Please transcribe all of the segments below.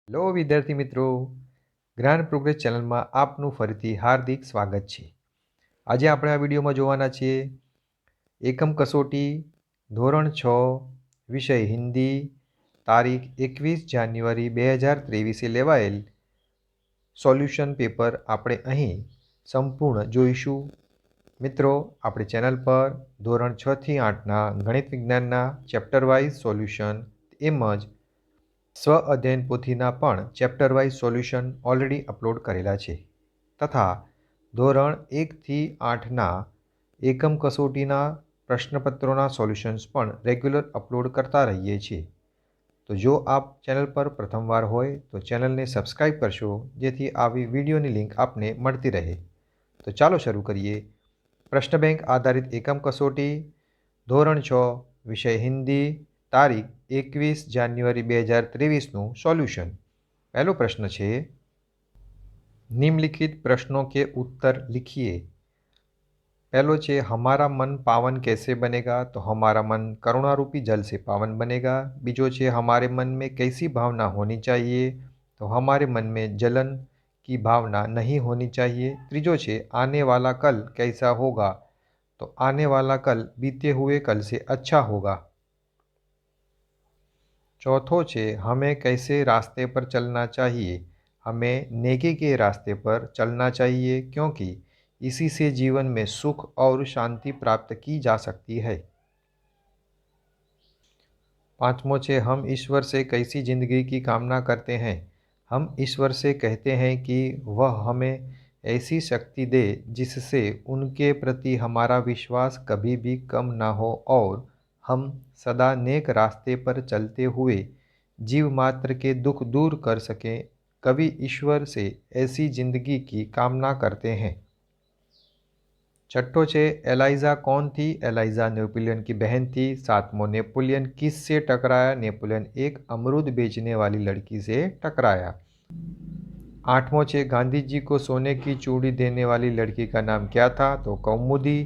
Hello વિદ્યાર્થી મિત્રો, જ્ઞાન પ્રોગ્રેસ ચેનલમાં આપનું ફરીથી હાર્દિક સ્વાગત છે। આજે આપણે આ વિડીયોમાં જોવાના છીએ એકમ કસોટી ધોરણ 6 વિષય હિન્દી તારીખ 21 જાન્યુઆરી 2023 લેવાયેલ સોલ્યુશન પેપર આપણે અહીં સંપૂર્ણ જોઈશું। મિત્રો, આપણી ચેનલ પર ધોરણ 6 થી 8ના ગણિત વિજ્ઞાનના ચેપ્ટર વાઇઝ સોલ્યુશન તેમજ સ્વ અધ્યયન પોથીના પણ chapter wise solution already upload કરેલા છે તથા ધોરણ 1 થી 8ના એકમ કસોટીના પ્રશ્નપત્રોના સોલ્યુશન્સ પણ રેગ્યુલર અપલોડ કરતા રહીએ છીએ। તો જો આપ ચેનલ પર પ્રથમવાર હોય તો ચેનલને સબસ્ક્રાઈબ કરશો, જેથી આવી વિડીયોની લિંક આપને મળતી રહે। તો ચાલો શરૂ કરીએ। પ્રશ્ન બેંક આધારિત એકમ કસોટી ધોરણ 6 વિષય હિન્દી તારીખ 21 જાન્યુઆરી 2023નું સોલ્यूशन। पहलो प्रश्न है, निम्नलिखित प्रश्नों के उत्तर लिखिए। पहलो है, हमारा मन पावन कैसे बनेगा? तो हमारा मन करुणारूपी जल से पावन बनेगा। बीजो है, हमारे मन में कैसी भावना होनी चाहिए? तो हमारे मन में जलन की भावना नहीं होनी चाहिए। तीजो है, आने वाला कल कैसा होगा? तो आने वाला कल बीते हुए कल से अच्छा होगा। चौथो है, हमें कैसे रास्ते पर चलना चाहिए? हमें नेकी के रास्ते पर चलना चाहिए, क्योंकि इसी से जीवन में सुख और शांति प्राप्त की जा सकती है। पांचवों है, हम ईश्वर से कैसी जिंदगी की कामना करते हैं? हम ईश्वर से कहते हैं कि वह हमें ऐसी शक्ति दे जिससे उनके प्रति हमारा विश्वास कभी भी कम ना हो और हम सदा नेक रास्ते पर चलते हुए जीव मात्र के दुख दूर कर सकें। कवि ईश्वर से ऐसी जिंदगी की कामना करते हैं। छठो है, एलाइजा कौन थी? एलाइजा नेपोलियन की बहन थी। सातवां, नेपोलियन किस से टकराया? नेपोलियन एक अमरूद बेचने वाली लड़की से टकराया। आठवां है, गांधी जी को सोने की चूड़ी देने वाली लड़की का नाम क्या था? तो कौमुदी।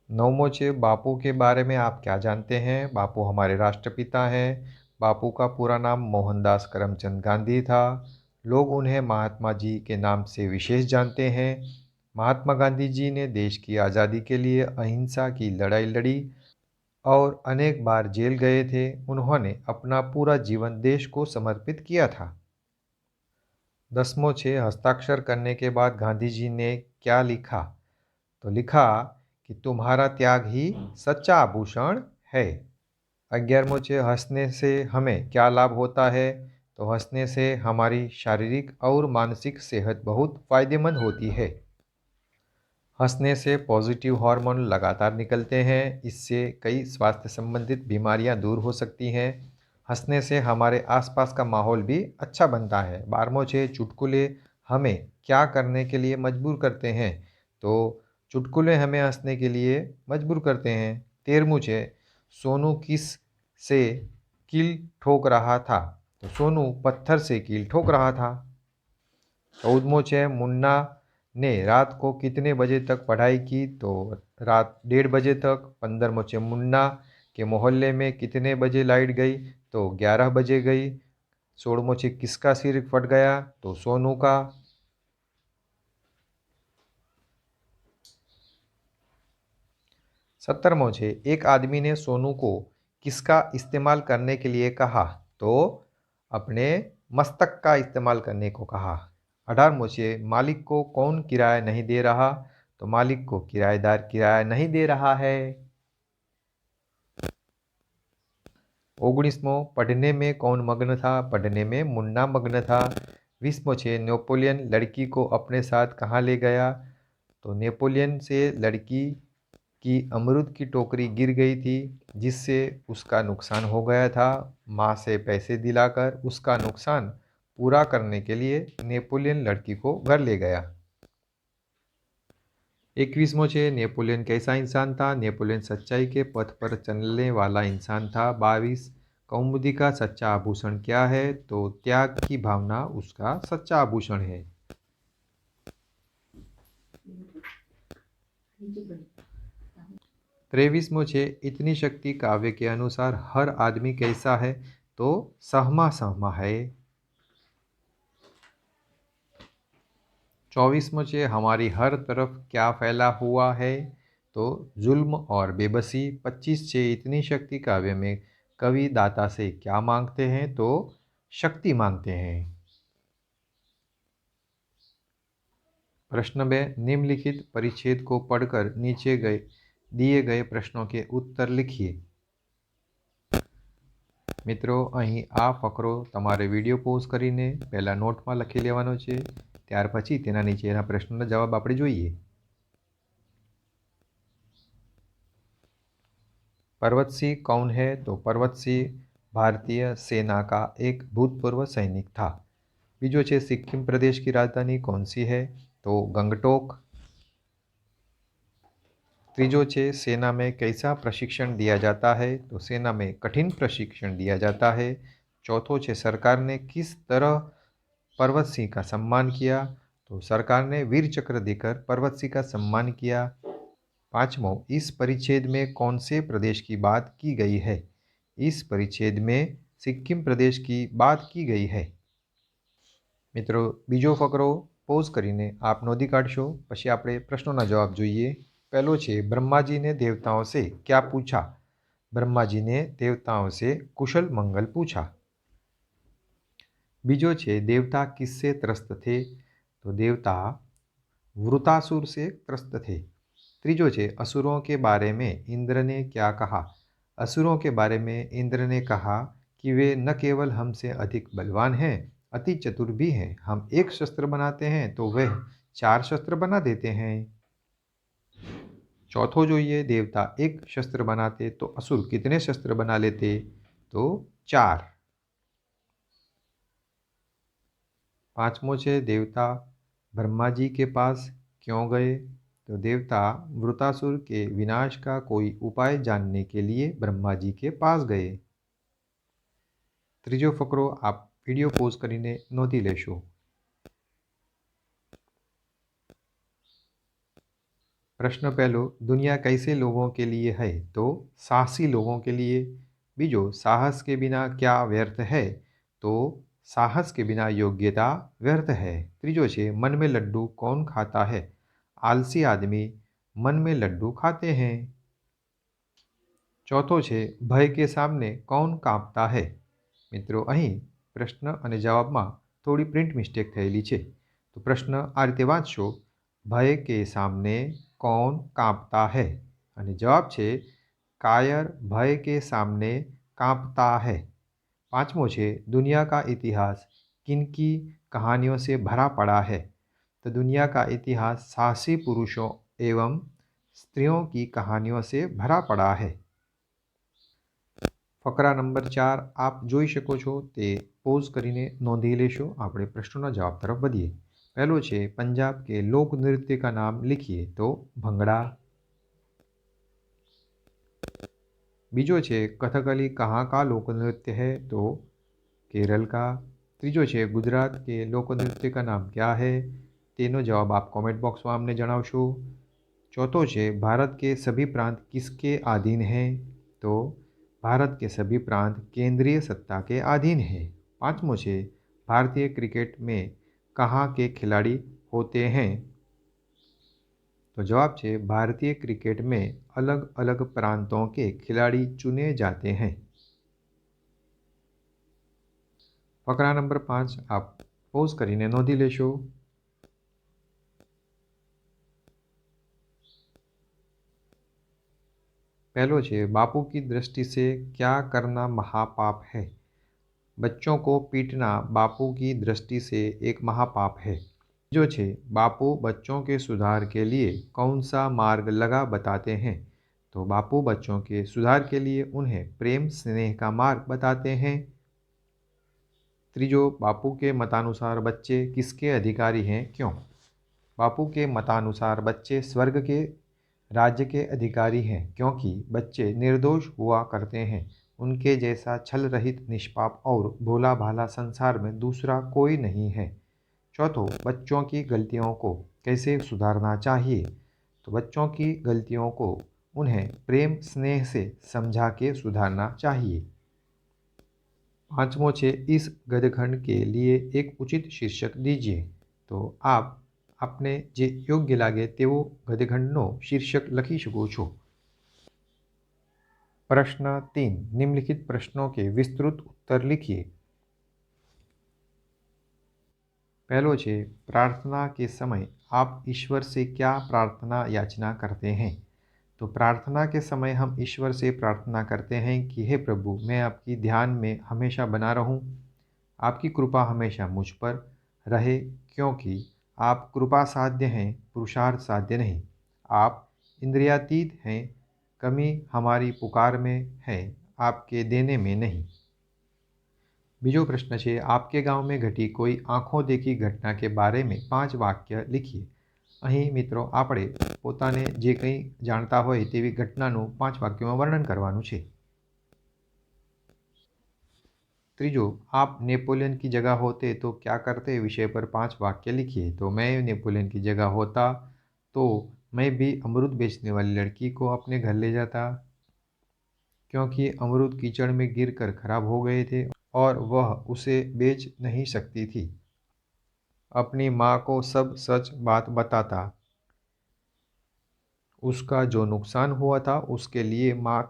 नौवां है, बापू के बारे में आप क्या जानते हैं? बापू हमारे राष्ट्रपिता हैं। बापू का पूरा नाम मोहनदास करमचंद गांधी था। लोग उन्हें महात्मा जी के नाम से विशेष जानते हैं। महात्मा गांधी जी ने देश की आज़ादी के लिए अहिंसा की लड़ाई लड़ी और अनेक बार जेल गए थे। उन्होंने अपना पूरा जीवन देश को समर्पित किया था। 10वां है, हस्ताक्षर करने के बाद गांधी जी ने क्या लिखा? तो लिखा कि तुम्हारा त्याग ही सच्चा आभूषण है। 11वां है, हंसने से हमें क्या लाभ होता है? तो हंसने से हमारी शारीरिक और मानसिक सेहत बहुत फायदेमंद होती है। हंसने से पॉजिटिव हार्मोन लगातार निकलते हैं। इससे कई स्वास्थ्य संबंधित बीमारियां दूर हो सकती हैं। हंसने से हमारे आसपास का माहौल भी अच्छा बनता है। 12वां है, चुटकुले हमें क्या करने के लिए मजबूर करते हैं? तो चुटकुले हमें हंसने के लिए मजबूर करते हैं। 13वां है, सोनू किस से कील ठोक रहा था? तो सोनू पत्थर से कील ठोक रहा था। 14वां है, मुन्ना ने रात को कितने बजे तक पढ़ाई की? तो रात 1:30 बजे तक। 15वां है, मुन्ना के मोहल्ले में कितने बजे लाइट गई? तो 11 बजे गई। 16वां है, किसका सिर फट गया? तो सोनू का। 17वां है, एक आदमी ने सोनू को किसका इस्तेमाल करने के लिए कहा? तो अपने मस्तक का इस्तेमाल करने को कहा। 18वां है, मालिक को कौन किराया नहीं दे रहा? तो मालिक को किराएदार किराया नहीं दे रहा है। 19वां, पढ़ने में कौन मग्न था? पढ़ने में मुन्ना मग्न था। 20वां है, नेपोलियन लड़की को अपने साथ कहाँ ले गया? तो नेपोलियन से लड़की की अमरूद की टोकरी गिर गई थी, जिससे उसका नुकसान हो गया था। माँ से पैसे दिलाकर उसका नुकसान पूरा करने के लिए नेपोलियन लड़की को घर ले गया। 21वां है, नेपोलियन कैसा इंसान था? नेपोलियन सच्चाई के पथ पर चलने वाला इंसान था। 22, कौमुदी का सच्चा आभूषण क्या है? तो त्याग की भावना उसका सच्चा आभूषण है। 23वां है, इतनी शक्ति काव्य के अनुसार हर आदमी कैसा है? तो सहमा सहमा है। 24वां छे हमारी हर तरफ क्या फैला हुआ है, तो जुल्म और बेबसी। 25 छे इतनी शक्ति काव्य में कवि दाता से क्या मांगते हैं, तो शक्ति मांगते हैं। प्रश्न 2 निम्नलिखित परिच्छेद को पढ़कर नीचे गए दिए गए प्रश्नों के उत्तर लिखिए। મિત્રો અહીં આ ફકરો તમારે વિડીયો પોઝ કરીને પહેલાં નોટમાં લખી લેવાનો છે, ત્યાર પછી તેના નીચેના પ્રશ્નોના જવાબ આપણે જોઈએ। पर्वत सिंह कौन है, तो पर्वत सिंह भारतीय सेना का एक भूतपूर्व सैनिक था। बीजो छे सिक्किम प्रदेश की राजधानी कौन सी है, तो गंगटोक। तीजो छे सेना में कैसा प्रशिक्षण दिया जाता है, तो सेना में कठिन प्रशिक्षण दिया जाता है। चौथो छे सरकार ने किस तरह पर्वत सिंह का सम्मान किया, तो सरकार ने वीर चक्र देकर पर्वत सिंह का सम्मान किया। पांचवों इस परिच्छेद में कौन से प्रदेश की बात की गई है, इस परिच्छेद में सिक्किम प्रदेश की बात की गई है। मित्रों बीजो फकरो पोज करीने आप नोंधी काढशो, पछी आपणे प्रश्नोना जवाब जोईए। पहलो छे ब्रह्माजी ने देवताओं से क्या पूछा। ब्रह्माजी ने देवताओं से कुशल मंगल पूछा। बीजो छे देवता किससे त्रस्त थे, तो देवता वृतासुर से त्रस्त थे। तीजो छे असुरों के बारे में इंद्र ने क्या कहा। असुरों के बारे में इंद्र ने कहा कि वे न केवल हमसे अधिक बलवान हैं, अति चतुर भी हैं। हम एक शस्त्र बनाते हैं तो वह 4 शस्त्र बना देते हैं। चौथो जोइए देवता एक शस्त्र बनाते तो असुर कितने शस्त्र बना लेते, तो 4। पांचमो छे देवता ब्रह्मा जी के पास क्यों गए, तो देवता वृतासुर के विनाश का कोई उपाय जानने के लिए ब्रह्मा जी के पास गए। त्रीजो फकरो आप वीडियो पोज करीने नोंधी लेशो। प्रश्न पहलो दुनिया कैसे लोगों के लिए है, तो साहसी लोगों के लिए। बीजो साहस के बिना क्या व्यर्थ है, तो साहस के बिना योग्यता व्यर्थ है। त्रीजो छे मन में लड्डू कौन खाता है, आलसी आदमी मन में लड्डू खाते हैं। चौथो छे भय के सामने कौन कांपता है। मित्रों અહીં પ્રશ્ન અને જવાબમાં થોડી પ્રિન્ટ મિસ્ટેક થયેલી છે, તો પ્રશ્ન આ રીતે વાંચશો, ભય કે સામને कौन कांपता है, અને જવાબ છે कायर भय के सामने कांपता है। पांचमो छे दुनिया का इतिहास किनकी कहानियों से भरा पड़ा है, तो दुनिया का इतिहास साहसी पुरुषों एवं स्त्रियों की कहानियों से भरा पड़ा है। फकरा नंबर 4 आप જોઈ શકો છો તે પોઝ કરીને નોંધી લેશો। આપણે પ્રશ્નોના જવાબ તરફ વધીએ। पहलो छे पंजाब के लोक नृत्य का नाम लिखिए, तो भंगड़ा। बीजो छे कथकली कहाँ का लोक नृत्य है, तो केरल का। तीजो छे गुजरात के लोक नृत्य का नाम क्या है, तेनो जवाब आप कॉमेंट बॉक्स में अमने जणावशो। चौथो छे भारत के सभी प्रांत किसके अधीन हैं, तो भारत के सभी प्रांत केंद्रीय सत्ता के अधीन हैं। पांचमो छे भारतीय क्रिकेट में कहाँ के खिलाड़ी होते हैं, तो जवाब छे भारतीय क्रिकेट में अलग अलग प्रांतों के खिलाड़ी चुने जाते हैं। फकरा नंबर 5 आप पोज करीने नोंधी लेशो। पहलो छे बापू की दृष्टि से क्या करना महापाप है। बच्चों को पीटना बापू की दृष्टि से एक महापाप है। जो छे बापू बच्चों के सुधार के लिए कौन सा मार्ग लगा बताते हैं, तो बापू बच्चों के सुधार के लिए उन्हें प्रेम स्नेह का मार्ग बताते हैं। त्रीजो बापू के मतानुसार बच्चे किसके अधिकारी हैं, क्यों। बापू के मतानुसार बच्चे स्वर्ग के राज्य के अधिकारी हैं, क्योंकि बच्चे निर्दोष हुआ करते हैं। उनके जैसा छल रहित निष्पाप और भोला भाला संसार में दूसरा कोई नहीं है। चौथो बच्चों की गलतियों को कैसे सुधारना चाहिए, तो बच्चों की गलतियों को उन्हें प्रेम स्नेह से समझा के सुधारना चाहिए। પાંચમો છે इस गद्यखंड के लिए एक उचित शीर्षक दीजिए। તો આપને જે યોગ્ય લાગે તેવો ગદ્યખંડનો શીર્ષક લખી શકો છો। प्रश्न 3 निम्नलिखित प्रश्नों के विस्तृत उत्तर लिखिए। पहलो छे प्रार्थना के समय आप ईश्वर से क्या प्रार्थना याचना करते हैं। तो प्रार्थना के समय हम ईश्वर से प्रार्थना करते हैं कि हे प्रभु, मैं आपकी ध्यान में हमेशा बना रहूं, आपकी कृपा हमेशा मुझ पर रहे, क्योंकि आप कृपा साध्य हैं, पुरुषार्थ साध्य नहीं। आप इंद्रियातीत हैं, कमी हमारी पुकार में है, आपके देने में नहीं। बीजो प्रश्न है आपके गांव में घटी कोई आँखों देखी घटना के बारे में 5 वाक्य लिखिए। અહીં મિત્રો આપણે પોતાને જે કંઈ જાણતા હોય તેવી ઘટનાનું 5 વાક્યોમાં વર્ણન કરવાનું છે। ત્રીજો आप नेपोलियन की जगह होते तो क्या करते विषय पर 5 वाक्य लिखिए। तो मैं नेपोलियन की जगह होता तो मैं भी अमरूद बेचने वाली लड़की को अपने घर ले जाता, क्योंकि अमरूद कीचड़ में गिरकर खराब हो गए थे और वह उसे बेच नहीं सकती थी। अपनी माँ को सब सच बात बताता, उसका जो नुकसान हुआ था उसके लिए माँ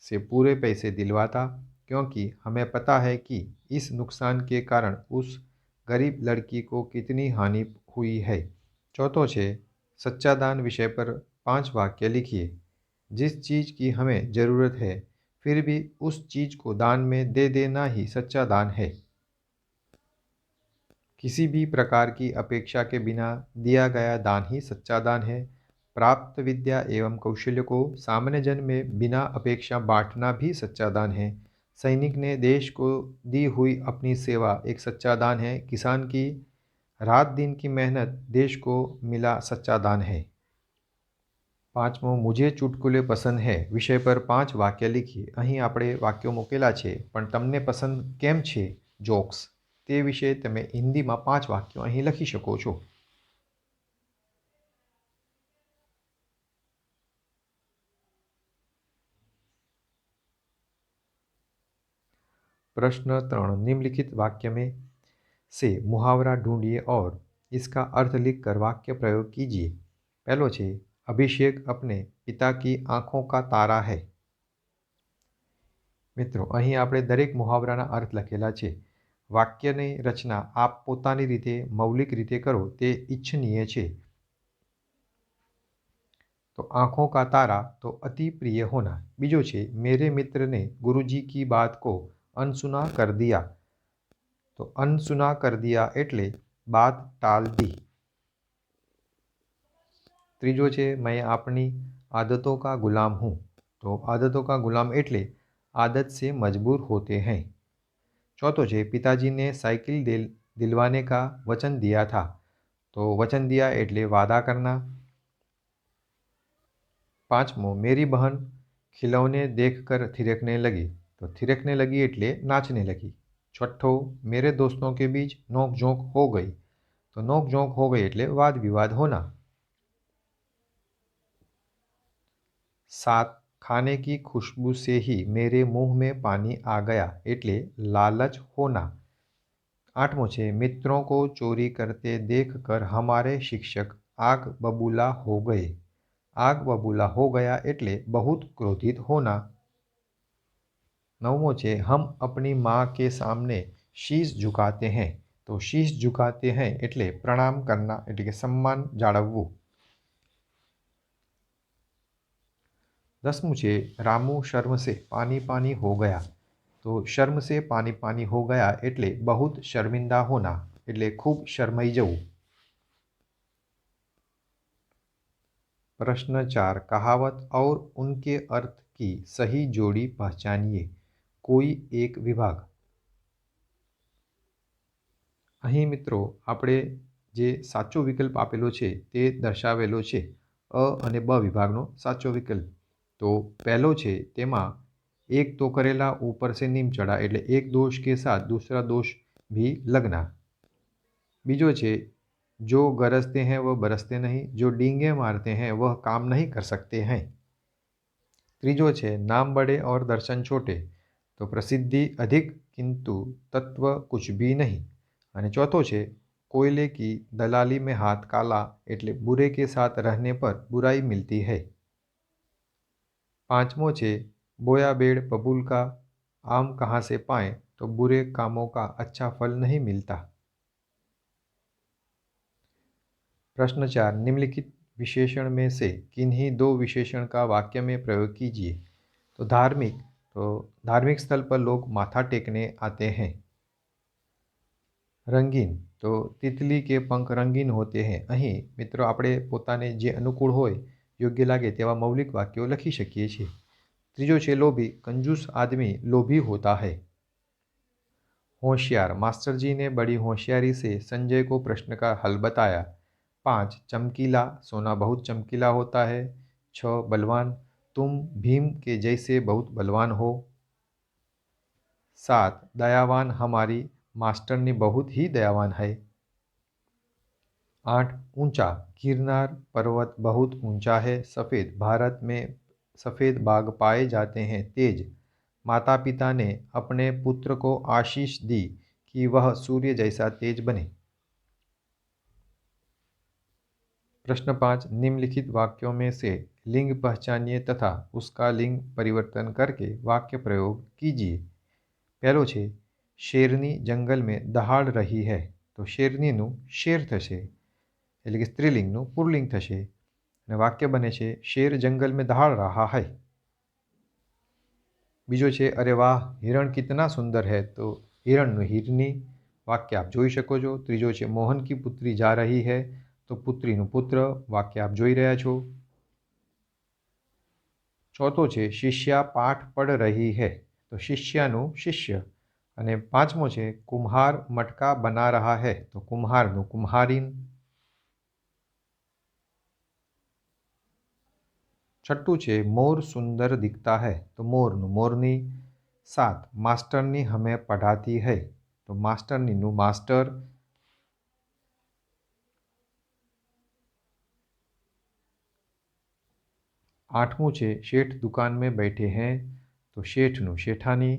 से पूरे पैसे दिलवाता, क्योंकि हमें पता है कि इस नुकसान के कारण उस गरीब लड़की को कितनी हानि हुई है। चौथो छे सच्चा दान विषय पर 5 वाक्य लिखिए। जिस चीज़ की हमें ज़रूरत है फिर भी उस चीज़ को दान में दे देना ही सच्चा दान है। किसी भी प्रकार की अपेक्षा के बिना दिया गया दान ही सच्चा दान है। प्राप्त विद्या एवं कौशल्य को सामान्य जन में बिना अपेक्षा बांटना भी सच्चा दान है। सैनिक ने देश को दी हुई अपनी सेवा एक सच्चा दान है। किसान की रात दिन की मेहनत देश को मिला सच्चा दान है। પાંચમો मुझे चुटकुले पसंद है विषय पर 5 वाक्य लिखिए। અહીં આપણે વાક્યો મૂકેલા છે, પણ તમને પસંદ કેમ છે જોક્સ તે વિશે તમે હિન્દીમાં 5 વાક્યો અહીં લખી શકો છો। प्रश्न 3 निम्नलिखित वाक्य में से मुहावरा ढूंढिए और इसका अर्थ लिखकर वाक्य प्रयोग कीजिए। पहलो छे अभिषेक अपने पिता की आँखों का तारा है। मित्रों અહીં આપણે દરેક મુહાવરાના અર્થ લખેલા છે। વાક્યની રચના આપ પોતાની રીતે મૌલિક રીતે કરો તે ઇચ્છનીય છે। तो आँखों का तारा तो अति प्रिय होना। बीजो छे मेरे मित्र ने गुरुजी की बात को अनसुना कर दिया। तो अनसुना कर दिया एटले बात टाल दी। त्रीजो छे मैं अपनी आदतों का गुलाम हूँ। तो आदतों का गुलाम एटले आदत से मजबूर होते हैं। चौथो छे पिताजी ने साइकिल दिलवाने का वचन दिया था। तो वचन दिया एटले वादा करना। पांचमो मेरी बहन खिलौने देखकर थिरकने लगी। तो थिरकने लगी एटले नाचने लगी। छठो मेरे दोस्तों के बीच नोक झोंक हो गई। तो नोक झोंक हो गई एटले वाद विवाद होना। 7 खाने की खुशबू से ही मेरे मुंह में पानी आ गया एटले लालच होना। 8मो छे मित्रों को चोरी करते देखकर हमारे शिक्षक आग बबूला हो गए। आग बबूला हो गया एटले बहुत क्रोधित होना। 9मो छे हम अपनी माँ के सामने शीश झुकाते हैं। तो शीश झुकाते हैं एटले प्रणाम करना एटले के सम्मान जाळववुं। 10मु छे रामू शर्म से पानी पानी हो गया। तो शर्म से पानी पानी हो गया एटले बहुत शर्मिंदा होना एटले खूब शर्माई जवुं। प्रश्न 4 कहावत और उनके अर्थ की सही जोड़ी पहचानिए। कोई एक विभाग। અહીં મિત્રો આપણે જે સાચો વિકલ્પ આપેલો છે તે દર્શાવેલો છે અ અને બ વિભાગનો સાચો વિકલ્પ। तो पहलो छे तेमा एक तो करेला ऊपर से नीम चढ़ा एटले एक दोष के साथ दूसरा दोष भी लगना। बीजो छे जो गरजते हैं वह बरसते नहीं, जो डींगे मारते हैं वह काम नहीं कर सकते हैं। त्रीजो छे नाम बड़े और दर्शन छोटे। तो प्रसिद्धि अधिक किंतु तत्व कुछ भी नहीं। અને ચોથો છે कोयले की दलाली में हाथ काला એટલે बुरे के साथ रहने पर बुराई मिलती है। पांचमो છે बोया बेड़ बबूल का आम कहाँ से पाएं तो बुरे कामों का अच्छा फल नहीं मिलता। प्रश्न 4 निम्नलिखित विशेषण में से किन्हीं दो विशेषण का वाक्य में प्रयोग कीजिए। तो धार्मिक स्थल पर लोग माथा टेकने आते हैं। रंगीन तो तितली के पंख रंगीन होते हैं। અહીં મિત્રો આપણે પોતાને જે અનુકૂળ હોય યોગ્ય લાગે તેવા મૌલિક વાક્યો લખી શકીએ છીએ। ત્રીજો છે લોભી, कंजूस आदमी लोभी होता है। होशियार, मास्टर जी ने बड़ी होशियारी से संजय को प्रश्न का हल बताया। 5 चमकीला, सोना बहुत चमकीला होता है। 6 बलवान, तुम भीम के जैसे बहुत बलवान हो। 7 दयावान, हमारी मास्टरनी बहुत ही दयावान है। 8 ऊंचा, गिरनार पर्वत बहुत ऊंचा है। सफ़ेद, भारत में सफ़ेद बाघ पाए जाते हैं। तेज, माता पिता ने अपने पुत्र को आशीष दी कि वह सूर्य जैसा तेज बने। प्रश्न 5 निम्नलिखित वाक्यों में से लिंग पहचानिए तथा उसका लिंग परिवर्तन करके वाक्य प्रयोग कीजिए। पहलो छे शेरनी जंगल में दहाड़ रही है तो शेरनीનું શેર થશે એટલે કે સ્ત્રીલિંગનું પુલ્લિંગ થશે અને વાક્ય બને છે शेर जंगल में दहाड़ रहा है। बीजो छे अरे वाह हिरण कितना सुंदर है तो हिरणનું हिरनी वाक्य आप જોઈ શકો છો। ત્રીજો છે મોહन की पुत्री जा रही है तो पुत्रीનું पुत्र वाक्य आप જોઈ રહ્યા છો। चौथो छे शिष्या पाठ पढ़ रही है तो शिष्याનું शिष्य। અને પાંચમો છે कुम्हार मटका बना रहा है तो कुम्हारનું कुम्हारीन। छठ्ठू छे मोर सुंदर दिखता है तो मोरનું मोरनी। 7 मास्टरनी हमें पढ़ाती है तो मास्टरनीનું मास्टर। 8मुं छे शेठ दुकान में बैठे हैं तो शेठનું शेठानी।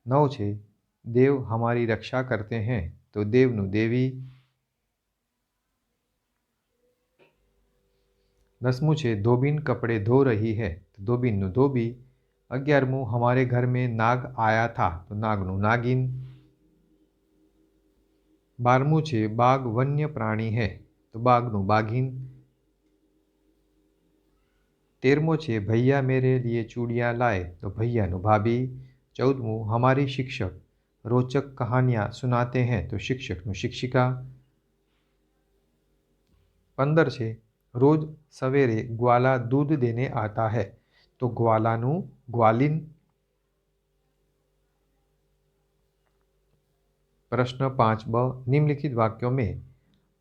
9 छे देव हमारी रक्षा करते हैं तो देवનું देवी। 10मुं छे धोबीन कपड़े धो रही है तो धोबीनનું धोबी। 11मुं हमारे घर में नाग आया था तो नागનું नागिन। 12मुं छे बाघ वन्य प्राणी है तो बाघનું बाघिन। 13मो छे भैया मेरे लिए चूड़ियाँ लाए तो भैयाનું भाभी। 14मुं हमारी शिक्षक रोचक कहानियाँ सुनाते हैं तो शिक्षकનું शिक्षिका। 15 छे रोज सवेरे ग्वाला दूध देने आता है तो ग्वालाનું ग्वालिन। प्रश्न 5ब निम्नलिखित वाक्यों में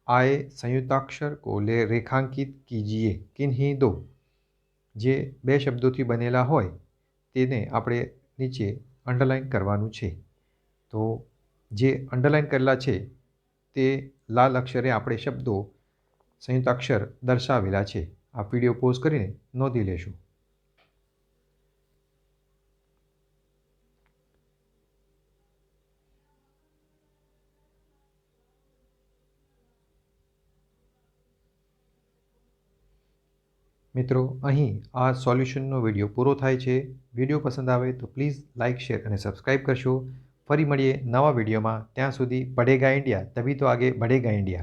आए संयुक्ताक्षर को रेखांकित कीजिए। किन्हीं दो જે બે શબ્દોથી બનેલા હોય તેને આપણે નીચે અંડરલાઇન કરવાનું છે। તો જે અંડરલાઇન કરેલા છે તે લાલ અક્ષરે આપણે શબ્દો સંયુક્તાક્ષર દર્શાવેલા છે। આ વિડીયો પોઝ કરીને નોંધી લેશું। મિત્રો અહીં આ સોલ્યુશનનો વિડીયો પૂરો થાય છે। વિડીયો પસંદ આવે તો પ્લીઝ લાઇક શેર અને સબસ્ક્રાઈબ કરશો। ફરી મળીએ નવા વિડીયોમાં। ત્યાં સુધી बढ़ेगा इंडिया तभी तो आगे बढ़ेगा इंडिया।